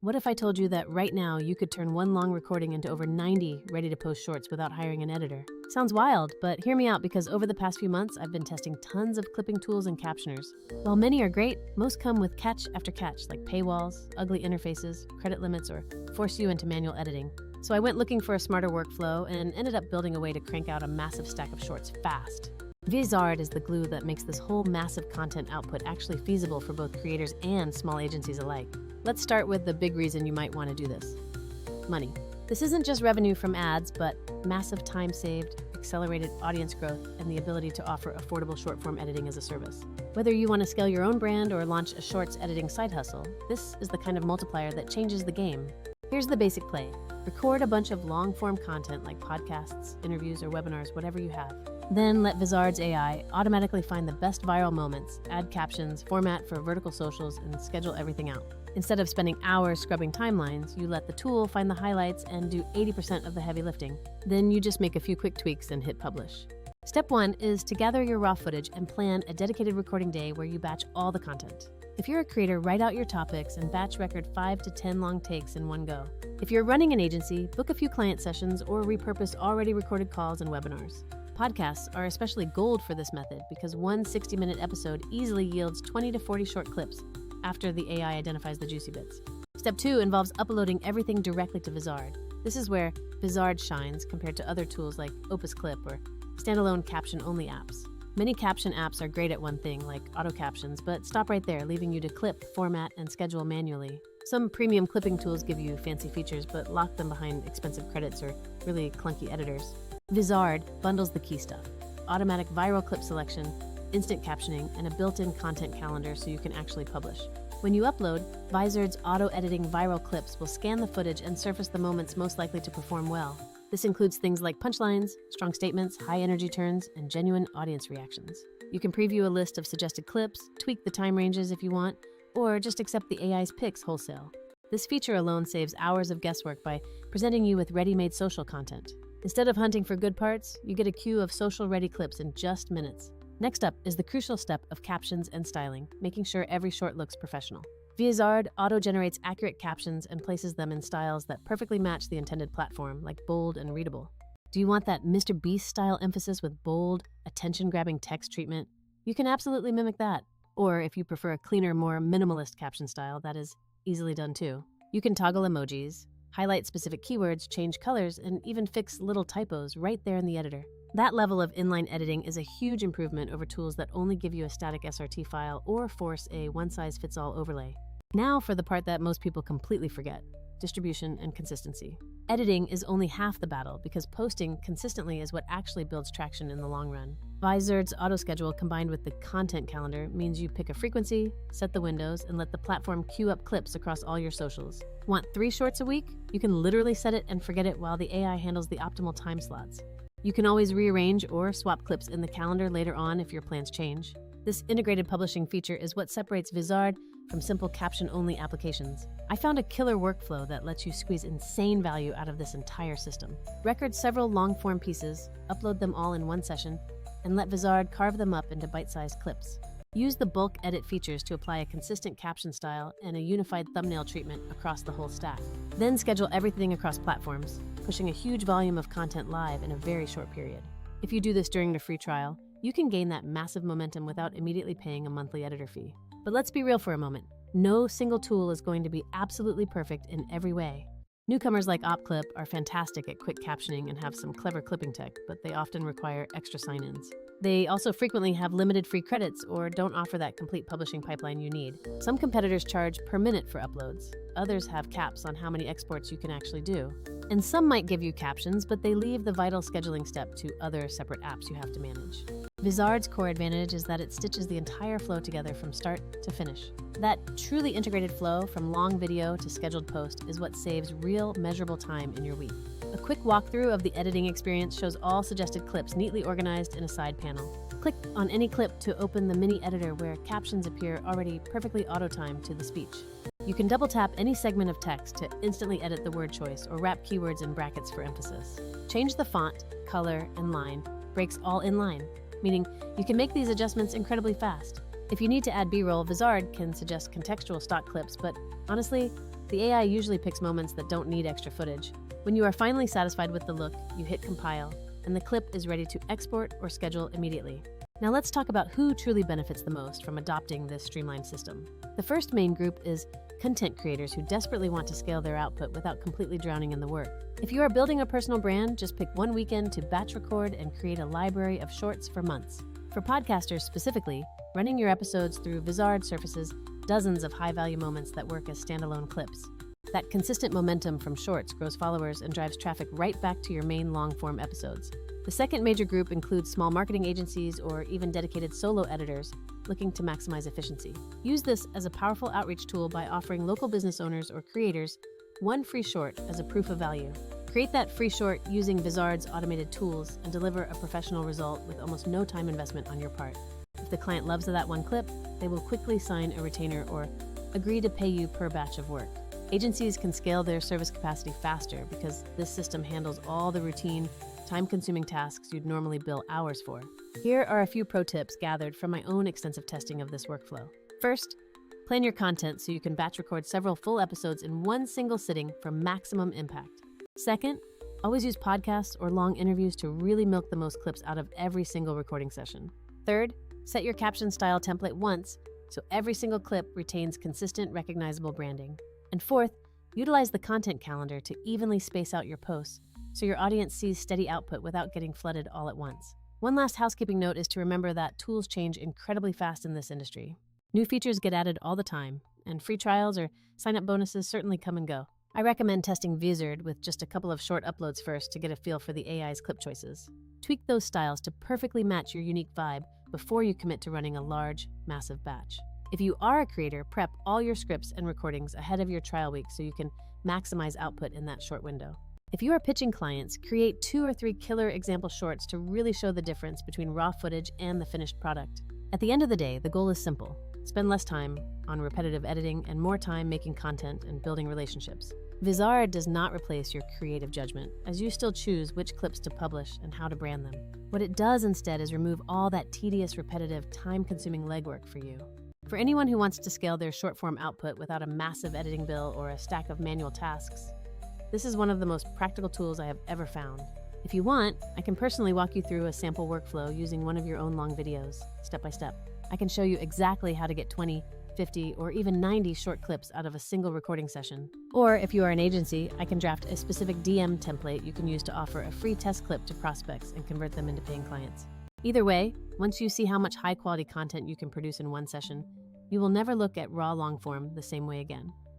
What if I told you that right now you could turn one long recording into over 90 ready-to-post shorts without hiring an editor? Sounds wild, but hear me out because over the past few months, I've been testing tons of clipping tools and captioners. While many are great, most come with catch after catch, like paywalls, ugly interfaces, credit limits, or force you into manual editing. So I went looking for a smarter workflow and ended up building a way to crank out a massive stack of shorts fast. Vizard is the glue that makes this whole massive content output actually feasible for both creators and small agencies alike. Let's start with the big reason you might want to do this. Money. This isn't just revenue from ads, but massive time saved, accelerated audience growth, and the ability to offer affordable short-form editing as a service. Whether you want to scale your own brand or launch a shorts editing side hustle, this is the kind of multiplier that changes the game. Here's the basic play. Record a bunch of long-form content like podcasts, interviews, or webinars, whatever you have. Then let Vizard's AI automatically find the best viral moments, add captions, format for vertical socials, and schedule everything out. Instead of spending hours scrubbing timelines, you let the tool find the highlights and do 80% of the heavy lifting. Then you just make a few quick tweaks and hit publish. Step 1 is to gather your raw footage and plan a dedicated recording day where you batch all the content. If you're a creator, write out your topics and batch record 5 to 10 long takes in one go. If you're running an agency, book a few client sessions or repurpose already recorded calls and webinars. Podcasts are especially gold for this method because one 60-minute episode easily yields 20 to 40 short clips after the AI identifies the juicy bits. Step 2 involves uploading everything directly to Vizard. This is where Vizard shines compared to other tools like Opus Clip or standalone caption-only apps. Many caption apps are great at one thing, like auto captions, but stop right there, leaving you to clip, format, and schedule manually. Some premium clipping tools give you fancy features, but lock them behind expensive credits or really clunky editors. Vizard bundles the key stuff: automatic viral clip selection, instant captioning, and a built-in content calendar so you can actually publish. When you upload, Vizard's auto-editing viral clips will scan the footage and surface the moments most likely to perform well. This includes things like punchlines, strong statements, high-energy turns, and genuine audience reactions. You can preview a list of suggested clips, tweak the time ranges if you want, or just accept the AI's picks wholesale. This feature alone saves hours of guesswork by presenting you with ready-made social content. Instead of hunting for good parts, you get a queue of social-ready clips in just minutes. Next up is the crucial step of captions and styling, making sure every short looks professional. Vizard auto-generates accurate captions and places them in styles that perfectly match the intended platform, like bold and readable. Do you want that MrBeast-style emphasis with bold, attention-grabbing text treatment? You can absolutely mimic that. Or if you prefer a cleaner, more minimalist caption style, that is easily done too. You can toggle emojis, highlight specific keywords, change colors, and even fix little typos right there in the editor. That level of inline editing is a huge improvement over tools that only give you a static SRT file or force a one-size-fits-all overlay. Now for the part that most people completely forget: distribution and consistency. Editing is only half the battle because posting consistently is what actually builds traction in the long run. Vizard's auto-schedule combined with the content calendar means you pick a frequency, set the windows, and let the platform queue up clips across all your socials. Want 3 shorts a week? You can literally set it and forget it while the AI handles the optimal time slots. You can always rearrange or swap clips in the calendar later on if your plans change. This integrated publishing feature is what separates Vizard from simple caption-only applications. I found a killer workflow that lets you squeeze insane value out of this entire system. Record several long-form pieces, upload them all in one session, and let Vizard carve them up into bite-sized clips. Use the bulk edit features to apply a consistent caption style and a unified thumbnail treatment across the whole stack. Then schedule everything across platforms, pushing a huge volume of content live in a very short period. If you do this during the free trial, you can gain that massive momentum without immediately paying a monthly editor fee. But let's be real for a moment. No single tool is going to be absolutely perfect in every way. Newcomers like OpClip are fantastic at quick captioning and have some clever clipping tech, but they often require extra sign-ins. They also frequently have limited free credits or don't offer that complete publishing pipeline you need. Some competitors charge per minute for uploads. Others have caps on how many exports you can actually do. And some might give you captions, but they leave the vital scheduling step to other separate apps you have to manage. Vizard's core advantage is that it stitches the entire flow together from start to finish. That truly integrated flow from long video to scheduled post is what saves real, measurable time in your week. A quick walkthrough of the editing experience shows all suggested clips neatly organized in a side panel. Click on any clip to open the mini editor where captions appear already perfectly auto-timed to the speech. You can double-tap any segment of text to instantly edit the word choice or wrap keywords in brackets for emphasis. Change the font, color, and line breaks all in line, meaning you can make these adjustments incredibly fast. If you need to add B-roll, Vizard can suggest contextual stock clips, but honestly, The AI usually picks moments that don't need extra footage. When you are finally satisfied with the look, you hit compile, and the clip is ready to export or schedule immediately. Now let's talk about who truly benefits the most from adopting this streamlined system. The first main group is content creators who desperately want to scale their output without completely drowning in the work. If you are building a personal brand, just pick one weekend to batch record and create a library of shorts for months. For podcasters specifically, running your episodes through Vizard surfaces dozens of high-value moments that work as standalone clips. That consistent momentum from shorts grows followers and drives traffic right back to your main long-form episodes. The second major group includes small marketing agencies or even dedicated solo editors looking to maximize efficiency. Use this as a powerful outreach tool by offering local business owners or creators one free short as a proof of value. Create that free short using Vizard's automated tools and deliver a professional result with almost no time investment on your part. If the client loves that one clip, they will quickly sign a retainer or agree to pay you per batch of work. Agencies can scale their service capacity faster because this system handles all the routine, time-consuming tasks you'd normally bill hours for. Here are a few pro tips gathered from my own extensive testing of this workflow. First, plan your content so you can batch record several full episodes in one single sitting for maximum impact. Second, always use podcasts or long interviews to really milk the most clips out of every single recording session. Third, set your caption style template once so every single clip retains consistent, recognizable branding. And fourth, utilize the content calendar to evenly space out your posts so your audience sees steady output without getting flooded all at once. One last housekeeping note is to remember that tools change incredibly fast in this industry. New features get added all the time, and free trials or sign-up bonuses certainly come and go. I recommend testing Vizard with just a couple of short uploads first to get a feel for the AI's clip choices. Tweak those styles to perfectly match your unique vibe before you commit to running a large, massive batch. If you are a creator, prep all your scripts and recordings ahead of your trial week so you can maximize output in that short window. If you are pitching clients, create 2 or 3 killer example shorts to really show the difference between raw footage and the finished product. At the end of the day, the goal is simple. Spend less time on repetitive editing and more time making content and building relationships. Vizard does not replace your creative judgment, as you still choose which clips to publish and how to brand them. What it does instead is remove all that tedious, repetitive, time-consuming legwork for you. For anyone who wants to scale their short-form output without a massive editing bill or a stack of manual tasks, this is one of the most practical tools I have ever found. If you want, I can personally walk you through a sample workflow using one of your own long videos, step by step. I can show you exactly how to get 20, 50, or even 90 short clips out of a single recording session. Or if you are an agency, I can draft a specific DM template you can use to offer a free test clip to prospects and convert them into paying clients. Either way, once you see how much high-quality content you can produce in one session, you will never look at raw long-form the same way again.